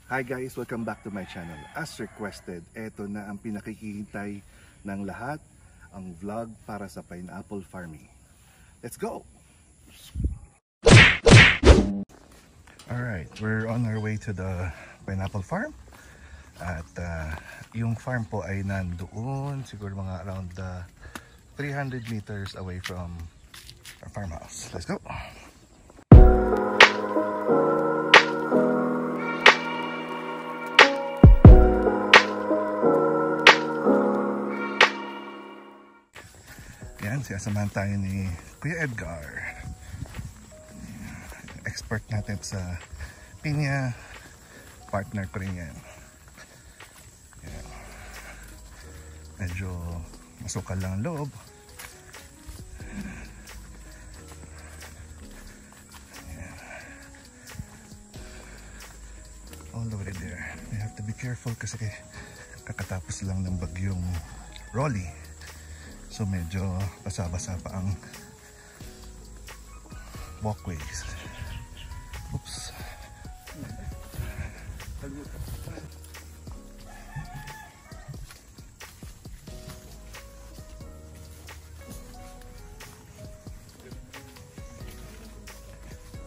Hi guys, welcome back to my channel. As requested, eto na ang pinakikihintay ng lahat, ang vlog para sa pineapple farming. Let's go! Alright, we're on our way to the pineapple farm. At yung farm po ay nandoon, siguro mga around 300 meters away from our farmhouse. Let's go! Yan, siyasamahan tayo ni Kuya Edgar. Expert natin sa pinya. Partner ko rin yan. Yan. Medyo masukal lang ang loob. Yan. All the way there. We have to be careful kasi kakatapos lang ng bagyong Rolly. So medyo basa-basa pa ang walkways. Oops.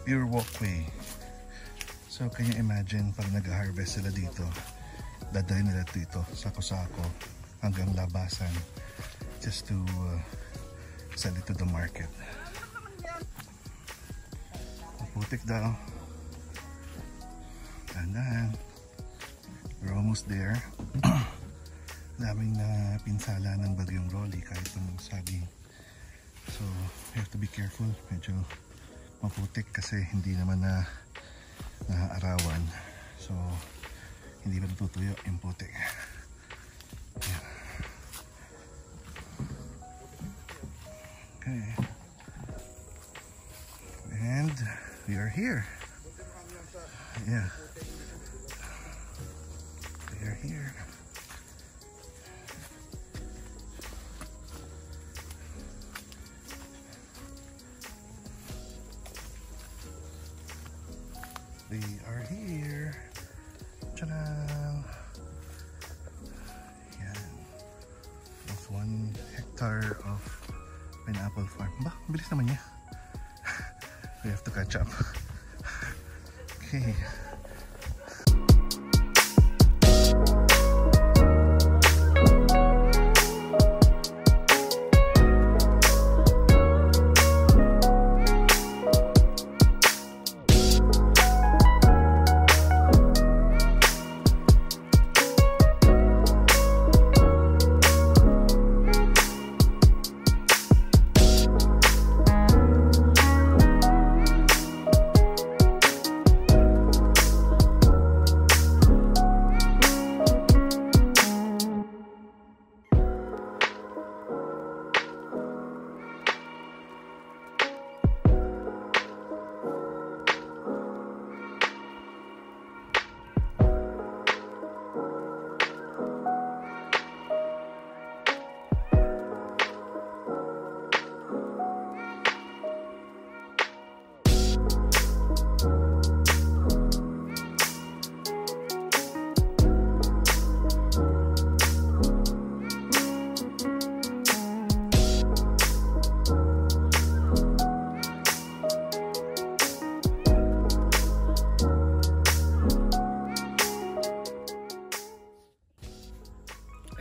Pure walkway. So can you imagine pag nag-harvest sila dito, dadalhin nila dito sako-sako hanggang labasan just to sell it to the market. Putik daw. Dahan-dahan. We're almost there. Daming na pinsala ng bagyong Rolly kahit anong saging. So we have to be careful. Medyo maputik kasi hindi naman na arawan. So hindi pa natutuyo yung putik. Yeah. Okay. And we are here. Yeah. We are here. We are here. Ta-da! Yan. That's 1 hectare of pineapple farm. Ba, bilis naman niya. We have to catch up. Okay.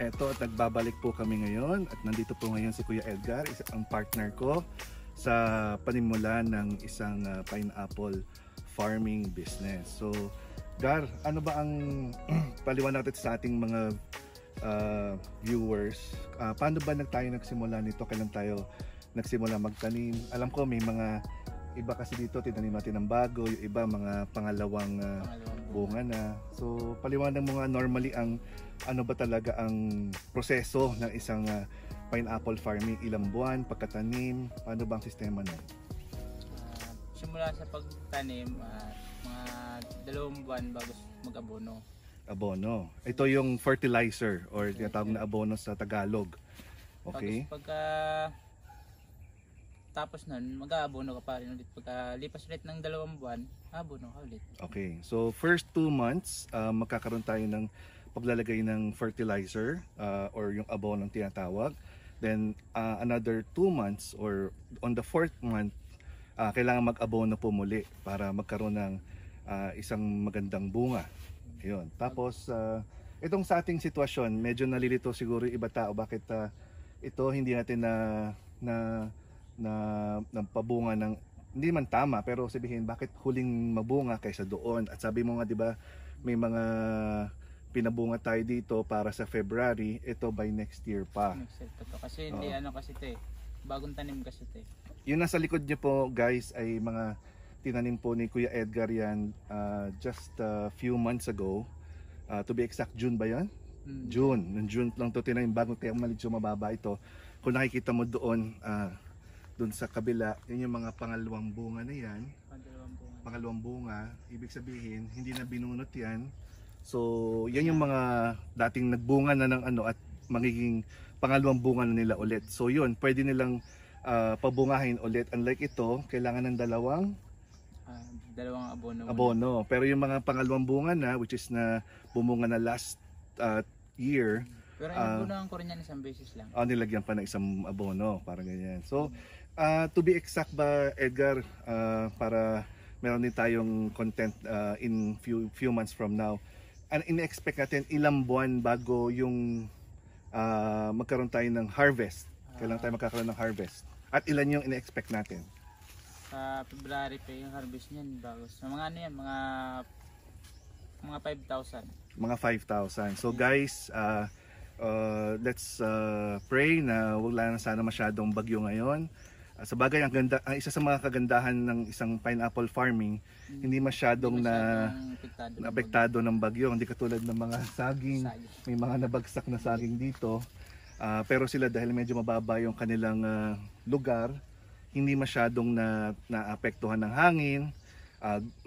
Eto at nagbabalik po kami ngayon at nandito po ngayon si Kuya Edgar, ang partner ko sa panimulan ng isang pineapple farming business. So Gar, ano ba ang paliwanag natin sa ating mga viewers? Paano ba tayo nagsimula nito? Kailan tayo nagsimula magtanim? Alam ko may mga iba kasi dito tinanim natin ng bago, yung iba mga pangalawang bunga na. So paliwanag mo nga normally ang ano ba talaga ang proseso ng isang pineapple farming, ilang buwan, pagkatanim, paano ba ang sistema nun? Simula sa pagtanim, mga 2 buwan bago mag-abono. Abono. Ito yung fertilizer or tinatawag na abono sa Tagalog. Okay? Tapos nun, mag-aabono ka pa rin ulit. Pagka lipas ulit ng 2 buwan, Abono ka ulit. Okay, so first 2 months, magkakaroon tayo ng paglalagay ng fertilizer or yung abono ng tinatawag. Then another 2 months or on the 4th month, kailangan mag-abono po muli para magkaroon ng isang magandang bunga. Ayun. Tapos itong sa ating sitwasyon, medyo nalilito siguro yung iba tao bakit ito hindi natin na pabunga ng hindi man tama, pero sabihin bakit huling mabunga kaysa doon. At sabi mo nga 'di ba, may mga pinabunga tayo dito para sa February, ito by next year pa. Next year pa to. Kasi hindi kasi ito bagong tanim kasi ito Yung nasa likod niyo po guys ay mga tinanim po ni Kuya Edgar yan just a few months ago. To be exact, June ba yan? June. Noong June lang to tinanim, bagong tayo malitso mababa ito. Kung nakikita mo doon, doon sa kabila, yun yung mga pangalawang bunga na yan. Pangalawang bunga. Ibig sabihin, hindi na binunot yan. So, yan yung mga dating nagbunga na ng at magiging pangalawang bunga na nila ulit. So, yun, pwede nilang pabungahin ulit. Unlike ito, kailangan ng dalawang abono. Pero yung mga pangalawang bunga na, which is na bumunga na last year, pero inabunuhan ko rin yan isang beses lang. Nilagyan pa ng isang abono, parang ganyan. So, to be exact ba, Edgar, para meron din tayong content in few months from now, in-expect natin ilang buwan bago yung magkaroon tayo ng harvest. Kailan tayo magkakaroon ng harvest? At ilan yung in-expect natin? Sa February pa yung harvest niyan bago. Sa mga yan, mga 5,000. Mga 5,000. So guys, let's pray na wala na sana masyadong bagyo ngayon. Sa bagay, ang isa sa mga kagandahan ng isang pineapple farming, hindi masyadong apektado ng bagyo. Hindi katulad ng mga saging, may mga nabagsak na saging dito. Pero sila dahil medyo mababa yung kanilang lugar, hindi masyadong naapektuhan ng hangin.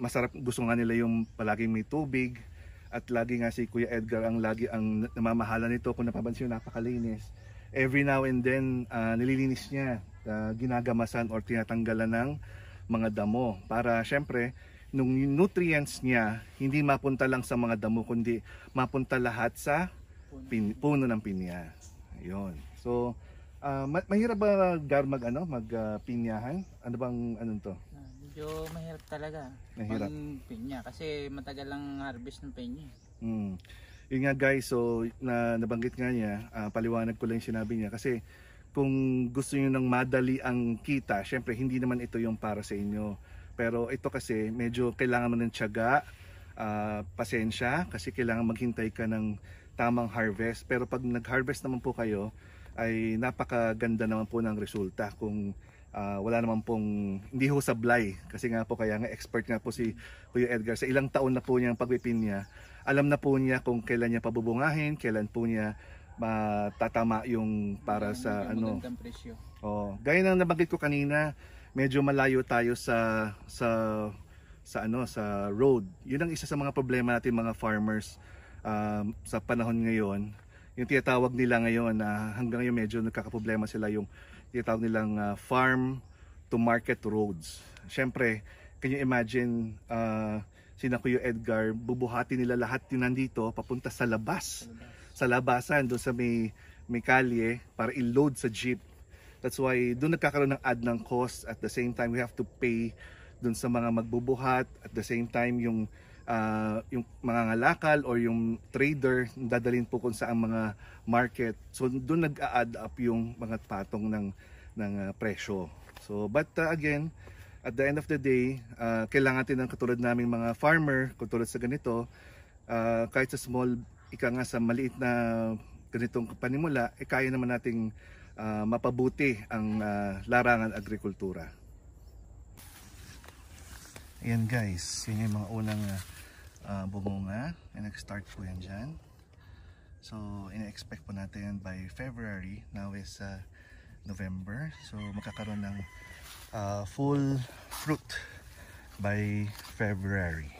Masarap, gusto nga nila yung palaging may tubig. At lagi nga si Kuya Edgar ang namamahala nito. Kung napapansin nyo, napakalinis. Every now and then, nililinis niya, ginagamasan or tinatanggalan ng mga damo. Para syempre, nung nutrients niya, hindi mapunta lang sa mga damo, kundi mapunta lahat sa puno ng pinya. Ayun. So, mahirap ba magpinyahan? Ano bang to? Medyo mahirap talaga. Mahirap. Pinya kasi matagal lang harvest ng pinya. Yun nga guys, so nabanggit nga niya, paliwanag ko lang yung sinabi niya kasi kung gusto niyo ng madali ang kita, syempre hindi naman ito yung para sa inyo. Pero ito kasi medyo kailangan mo ng tiyaga, pasensya kasi kailangan maghintay ka ng tamang harvest. Pero pag nag-harvest naman po kayo, ay napakaganda naman po ng resulta kung wala naman pong hindi ho sablay kasi nga po kaya nga expert nga po si Kuya Edgar sa ilang taon na po niyang pagpipinya. Alam na po niya kung kailan niya pabubungahin, kailan po niya matatama yung para sa magandang presyo. Gaya ng nabanggit ko kanina, medyo malayo tayo sa road. Yun ang isa sa mga problema natin mga farmers sa panahon ngayon. Yung tinatawag nila ngayon na hanggang ngayon medyo nagkakaproblema sila yung tinatawag nilang farm to market roads. Syempre, can you imagine sina Kuya Edgar, bubuhati nila lahat yun nandito papunta sa labas. Sa labasan, doon sa may kalye para i-load sa jeep. That's why doon nagkakaroon ng add ng cost. At the same time, we have to pay doon sa mga magbubuhat. At the same time, yung mga ngalakal or yung trader dadalhin po kung saan mga market. So doon nag-a-add up yung mga patong ng presyo. So but again, at the end of the day, kailangan natin ng katulad naming mga farmer, katulad sa ganito, kahit sa small, sa maliit na ganitong panimula, kaya naman nating mapabuti ang larangan agrikultura. Ayan guys, yun yung mga unang bumunga. Nag-start po yan dyan. So, ina-expect po natin by February. Now is November. So, magkakaroon ng full fruit by February.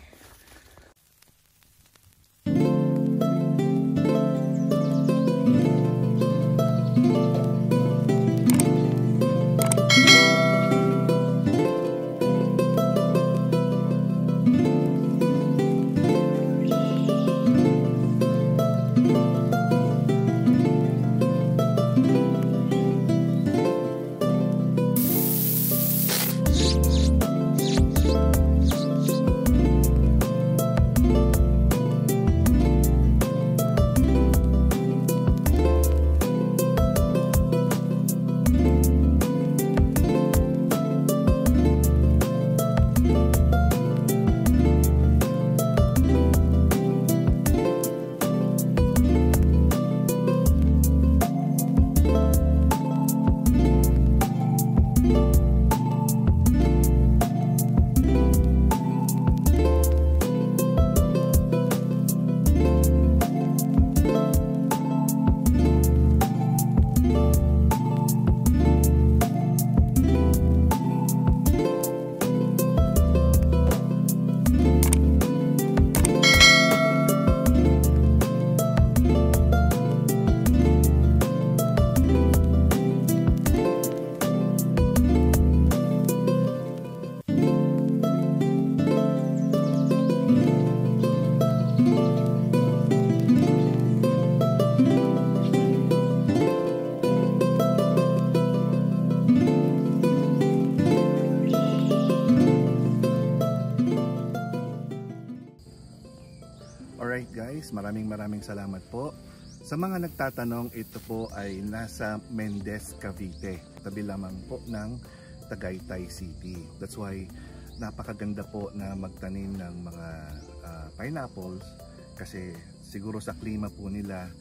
Alright guys, maraming salamat po. Sa mga nagtatanong, ito po ay nasa Mendez, Cavite. Tabi lamang po ng Tagaytay City. That's why napakaganda po na magtanim ng mga pineapples kasi siguro sa klima po nila,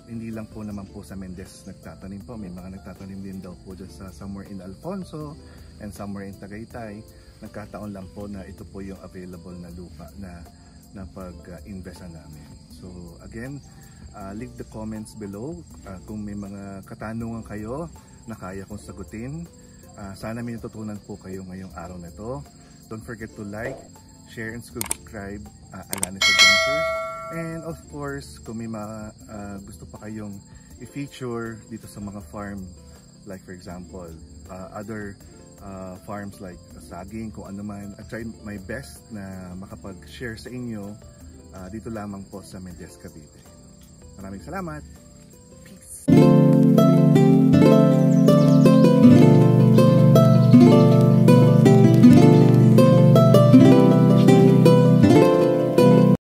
hindi lang po naman po sa Mendez nagtatanim po. May mga nagtatanim din daw po dyan sa somewhere in Alfonso and somewhere in Tagaytay. Nagkataon lang po na ito po yung available na lupa na pag-investan namin. So again, leave the comments below kung may mga katanungan kayo na kaya kong sagutin. Sana may natutunan po kayo ngayong araw na ito. Don't forget to like, share and subscribe Alanis Adventures. And of course, kung may mga gusto pa kayong i-feature dito sa mga farm, like for example other farms like saging, kung ano man, I try my best na makapag-share sa inyo dito lamang po sa Mendez, Cavite. Maraming salamat!